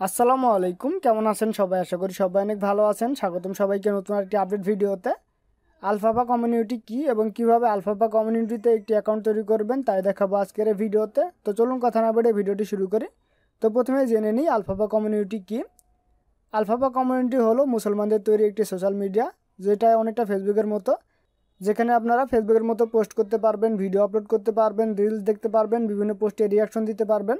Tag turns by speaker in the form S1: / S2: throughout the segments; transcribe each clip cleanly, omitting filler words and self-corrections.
S1: আসসালামু আলাইকুম, কেমন আছেন সবাই? আশা করি সবাই অনেক ভালো আছেন। স্বাগতম সবাইকে নতুন একটি আপডেট ভিডিওতে। আলফাফা কমিউনিটি কি এবং কিভাবে আলফাফা কমিউনিটিতে একটি অ্যাকাউন্ট তৈরি করবেন তাই দেখাবো আজকের এই ভিডিওতে। তো চলুন কথা না বলে ভিডিওটি শুরু করি। তো প্রথমে জেনে নিই আলফাফা কমিউনিটি কি। আলফাফা কমিউনিটি হলো মুসলমানদের তৈরি একটি সোশ্যাল মিডিয়া, যেটা অনেকটা ফেসবুকের মতো, যেখানে আপনারা ফেসবুকের মতো পোস্ট করতে পারবেন, ভিডিও আপলোড করতে পারবেন, রিলস দেখতে পারবেন, বিভিন্ন পোস্টে রিয়াকশন দিতে পারবেন।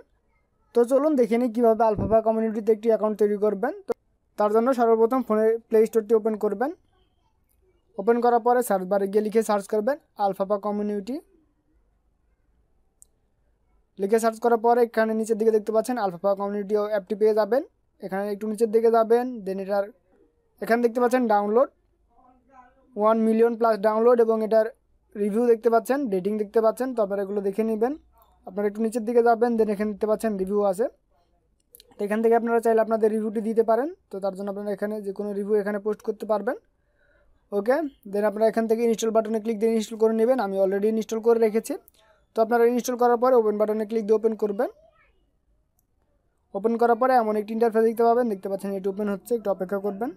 S1: তো চলুন দেখে নিই কীভাবে আলফাফা কমিউনিটিতে একটি অ্যাকাউন্ট তৈরি করবেন। তো তার জন্য সর্বপ্রথম ফোনের প্লে স্টোরটি ওপেন করবেন। ওপেন করার পরে সার্চ বারে গিয়ে লিখে সার্চ করবেন আলফাফা কমিউনিটি। লিখে সার্চ করার পরে এখানে নিচের দিকে দেখতে পাচ্ছেন আলফাফা কমিউনিটি অ্যাপটি পেয়ে যাবেন। এখানে একটু নিচের দিকে যাবেন, দেন এটার এখানে দেখতে পাচ্ছেন ডাউনলোড 1 মিলিয়ন প্লাস ডাউনলোড, এবং এটার রিভিউ দেখতে পাচ্ছেন, রেটিং দেখতে পাচ্ছেন। তো আপনারা এগুলো দেখে নেবেন। আপনারা একটু নিচের দিকে যাবেন, দেন এখানে দেখতে পাচ্ছেন রিভিউ আছে। তো এখান থেকে আপনারা চাইলে আপনাদের রিভিউটি দিতে পারেন। তো তার জন্য আপনারা এখানে যে কোনো রিভিউ এখানে পোস্ট করতে পারবেন। ওকে, দেন আপনারা এখান থেকে ইনস্টল বাটনে ক্লিক দিয়ে ইনস্টল করে নেবেন। আমি অলরেডি ইনস্টল করে রেখেছি। তো আপনারা ইনস্টল করার পরে ওপেন বাটনে ক্লিক দিয়ে ওপেন করবেন। ওপেন করার পরে এমন একটি ইন্টারফেস দেখতে পাবেন, দেখতে পাচ্ছেন এটি ওপেন হচ্ছে, একটু অপেক্ষা করবেন।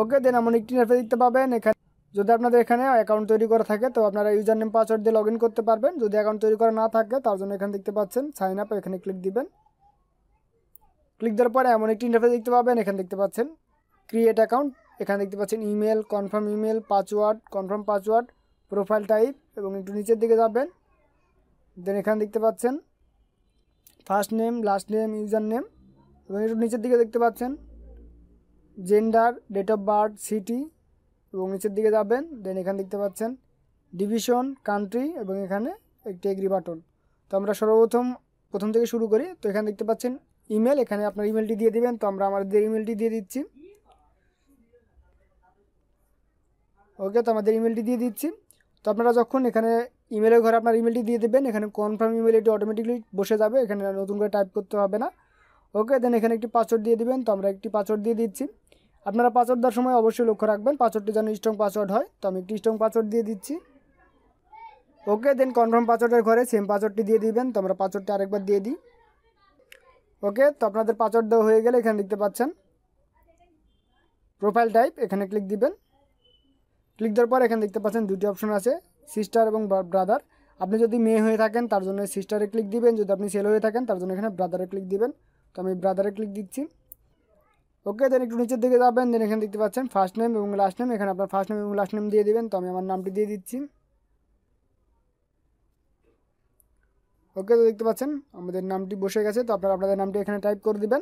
S1: ওকে, দেন এমন একটি ইন্টারফেস দেখতে পাবেন। এখানে যদি আপনাদের এখানে অ্যাকাউন্ট তৈরি করা থাকে তো আপনারা ইউজার নেম পাসওয়ার্ড দিয়ে লগ ইন করতে পারবেন। যদি অ্যাকাউন্ট তৈরি করা না থাকে তার জন্য এখানে দেখতে পাচ্ছেন সাইন আপ, এখানে ক্লিক দিবেন। ক্লিক দেওয়ার পরে এমন একটি ইন্টারফেস দেখতে পাবেন। এখানে দেখতে পাচ্ছেন ক্রিয়েট অ্যাকাউন্ট, এখানে দেখতে পাচ্ছেন email, confirm email, password, confirm password, profile type, এবং একটু নিচের দিকে যাবেন। দেন এখানে দেখতে পাচ্ছেন first name, last name, user name, এবং একটু নিচের দিকে দেখতে পাচ্ছেন gender, date of birth, city, এবং নিচের দিকে যাবেন। দেন এখানে দেখতে পাচ্ছেন ডিভিশন, কান্ট্রি, এবং এখানে একটি এগ্রি বাটন। তো আমরা প্রথম থেকে শুরু করি। তো এখানে দেখতে পাচ্ছেন ইমেল, এখানে আপনার ইমেলটি দিয়ে দিবেন। তো আমরা আমাদের ইমেলটি দিয়ে দিচ্ছি। ওকে, তো আমাদের ইমেলটি দিয়ে দিচ্ছি। তো আপনারা যখন এখানে ইমেলের ঘরে আপনার ইমেলটি দিয়ে দেবেন, এখানে কনফার্ম ইমেল এটি অটোমেটিকলি বসে যাবে, এখানে নতুন করে টাইপ করতে হবে না। ওকে, দেন এখানে একটি পাসওয়ার্ড দিয়ে দিবেন। তো আমরা একটি পাসওয়ার্ড দিয়ে দিচ্ছি। আপনারা পাসওয়ার্ড দেওয়ার সময় অবশ্যই লক্ষ্য রাখবেন পাসওয়ার্ডটি যেন স্ট্রং পাসওয়ার্ড হয়। তো আমি একটি স্ট্রং পাসওয়ার্ড দিয়ে দিচ্ছি। ওকে, দেন কনফার্ম পাসওয়ার্ডের ঘরে সেম পাসওয়ার্ডটি দিয়ে দিবেন। তো আমরা পাসওয়ার্ডটি আরেকবার দিয়ে দিই। ওকে, তো আপনাদের পাসওয়ার্ড দেওয়া হয়ে গেলে এখানে দেখতে পাচ্ছেন প্রোফাইল টাইপ, এখানে ক্লিক দিবেন। ক্লিক দেওয়ার পর এখানে দেখতে পাচ্ছেন দুটি অপশন আছে, সিস্টার এবং ব্রাদার। আপনি যদি মেয়ে হয়ে থাকেন তার জন্য সিস্টারে ক্লিক দিবেন, যদি আপনি ছেলে হয়ে থাকেন তার জন্য এখানে ব্রাদারে ক্লিক দিবেন। তো আমি ব্রাদারে ক্লিক দিচ্ছি। ওকে, দেন একটু নিচের দিকে যাবেন। দেন এখানে দেখতে পাচ্ছেন ফার্স্ট নেম এবং লাস্ট নেম, এখানে আপনার ফার্স্ট নেম এবং লাস্ট নেম দিয়ে দিবেন। তো আমি আমার নামটি দিয়ে দিচ্ছি। ওকে, তো দেখতে পাচ্ছেন আমাদের নামটি বসে গেছে। তো আপনারা আপনাদের নামটি এখানে টাইপ করে দিবেন।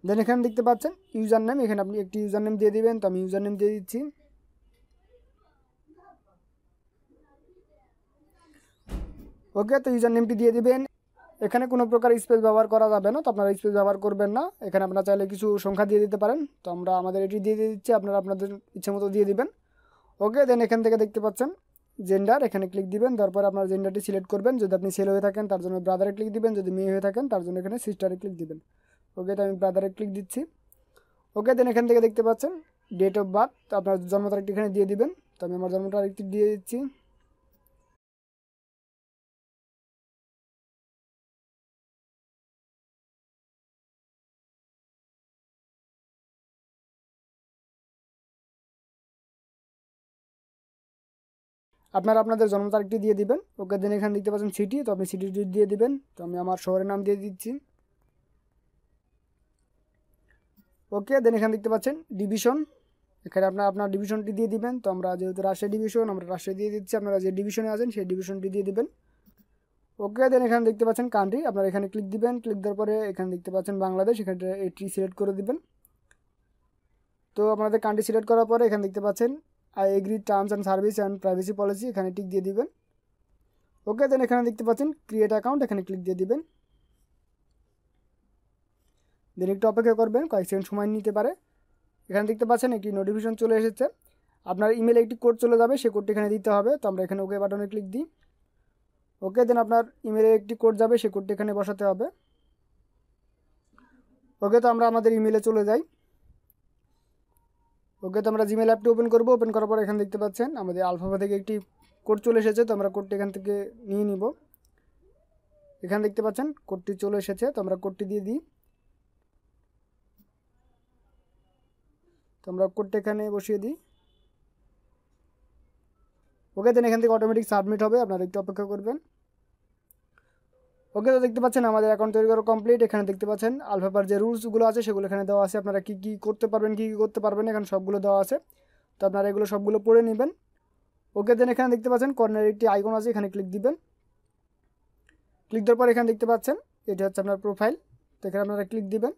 S1: দেন এখানে দেখতে পাচ্ছেন ইউজার নেম, এখানে আপনি একটি ইউজার নেম দিয়ে দিবেন। তো আমি ইউজার নেম দিয়ে দিচ্ছি। ওকে, তো ইউজার নেমটি দিয়ে দিবেন। এখানে কোনো প্রকার স্পেস ব্যবহার করা যাবে না, তো আপনারা স্পেস ব্যবহার করবেন না। এখানে আপনারা চাইলে কিছু সংখ্যা দিয়ে দিতে পারেন। তো আমরা আমাদের এটি দিয়ে দিচ্ছি, আপনারা আপনাদের ইচ্ছে মতো দিয়ে দিবেন। ওকে, দেন এখান থেকে দেখতে পাচ্ছেন জেন্ডার, এখানে ক্লিক দিবেন। তারপর আপনার জেন্ডারটি সিলেক্ট করবেন। যদি আপনি ছেলে হয়ে থাকেন তার জন্য ব্রাদারে ক্লিক দিবেন, যদি মেয়ে হয়ে থাকেন তার জন্য এখানে সিস্টারে ক্লিক দিবেন। ওকে, তো আমি ব্রাদারে ক্লিক দিচ্ছি। ওকে, দেন এখান থেকে দেখতে পাচ্ছেন ডেট অফ বার্থ, আপনার জন্ম তারিখটি এখানে দিয়ে দিবেন। তো আমি আমার জন্ম তারিখটি দিয়ে দিচ্ছি। আপনারা আপনাদের জন্ম তারিখটি দিয়ে দিবেন। ওকে, দেন এখানে দেখতে পাচ্ছেন সিটি, তো আপনি সিটিটি দিয়ে দিবেন। তো আমি আমার শহরের নাম দিয়ে দিচ্ছি। ওকে, দেন এখানে দেখতে পাচ্ছেন ডিভিশন, এখানে আপনার ডিভিশনটি দিয়ে দিবেন। তো আমরা যেহেতু রাজশাহী ডিভিশন, আমরা রাজশাহী দিয়ে দিচ্ছি। আপনারা যে ডিভিশনে আছেন সেই ডিভিশনটি দিয়ে দিবেন। ওকে, দেন এখানে দেখতে পাচ্ছেন কান্ট্রি, আপনারা এখানে ক্লিক দিবেন। ক্লিক দেওয়ার পরে এখানে দেখতে পাচ্ছেন বাংলাদেশ, এখানে এটি সিলেক্ট করে দিবেন। তো আপনাদের কান্ট্রি সিলেক্ট করার পরে এখানে দেখতে পাচ্ছেন I agree terms and service and privacy policy, এখানে টিক দিয়ে দিবেন। ওকে, দেন এখানে দেখতে পাচ্ছেন ক্রিয়েট অ্যাকাউন্ট, এখানে ক্লিক দিয়ে দিবেন। দেন একটু অপেক্ষা করবেন, কয়েক সেকেন্ড সময় নিতে পারে। এখানে দেখতে পাচ্ছেন একটি নোটিফিকেশন চলে এসেছে, আপনার ইমেলে একটি কোড চলে যাবে, সেই কোডটি এখানে দিতে হবে। তো আমরা এখানে ওকে বাটনে ক্লিক দিই। ওকে, দেন আপনার ইমেলে একটি কোড যাবে, সেই কোডটি এখানে বসাতে হবে। ওকে, তো আমরা আমাদের ইমেলে চলে যাই। ওকে, তো আমরা জিমেল অ্যাপটি ওপেন করব। ওপেন করার পর এখানে দেখতে পাচ্ছেন আমাদের আলফাফা থেকে একটি কোড চলে এসেছে। তো আমরা কোডটি এখান থেকে নিয়ে নিব। এখানে দেখতে পাচ্ছেন কোডটি চলে এসেছে, তো আমরা কোডটি দিয়ে দিই। আমরা কোডটা এখানে বসিয়ে দিই। ওকে, দেন এখান থেকে অটোমেটিক সাবমিট হবে, আপনারা একটু অপেক্ষা করবেন। ওকে, তো দেখতে পাচ্ছেন আমাদের অ্যাকাউন্ট তৈরি করা কমপ্লিট। এখানে দেখতে পাচ্ছেন আলফাপার যে রুলসগুলো আছে সেগুলো এখানে দেওয়া আছে, আপনারা কী কী করতে পারবেন কী কী করতে পারবেন এখানে সবগুলো দেওয়া আছে। তো আপনারা এগুলো সবগুলো পড়ে নেবেন। ওকে, দেন এখানে দেখতে পাচ্ছেন কর্নারে একটি আইকন আছে, এখানে ক্লিক দিবেন। ক্লিক দেওয়ার পর এখানে দেখতে পাচ্ছেন এটা হচ্ছে আপনার প্রোফাইল, তো এখানে আপনারা ক্লিক দিবেন।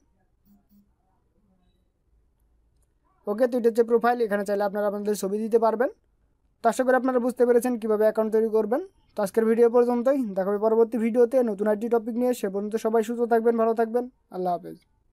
S1: ওকে, তো এটা হচ্ছে প্রোফাইল, এখানে চাইলে আপনারা আপনাদের ছবি দিতে পারবেন। তো আশা করি আপনারা বুঝতে পেরেছেন কীভাবে অ্যাকাউন্ট তৈরি করবেন। তো আজকের ভিডিও পর্যন্তই, দেখা হবে পরবর্তী ভিডিওতে নতুন আইটি টপিক নিয়ে। সে পর্যন্ত সবাই সুস্থ থাকবেন, ভালো থাকবেন, আল্লাহ হাফেজ।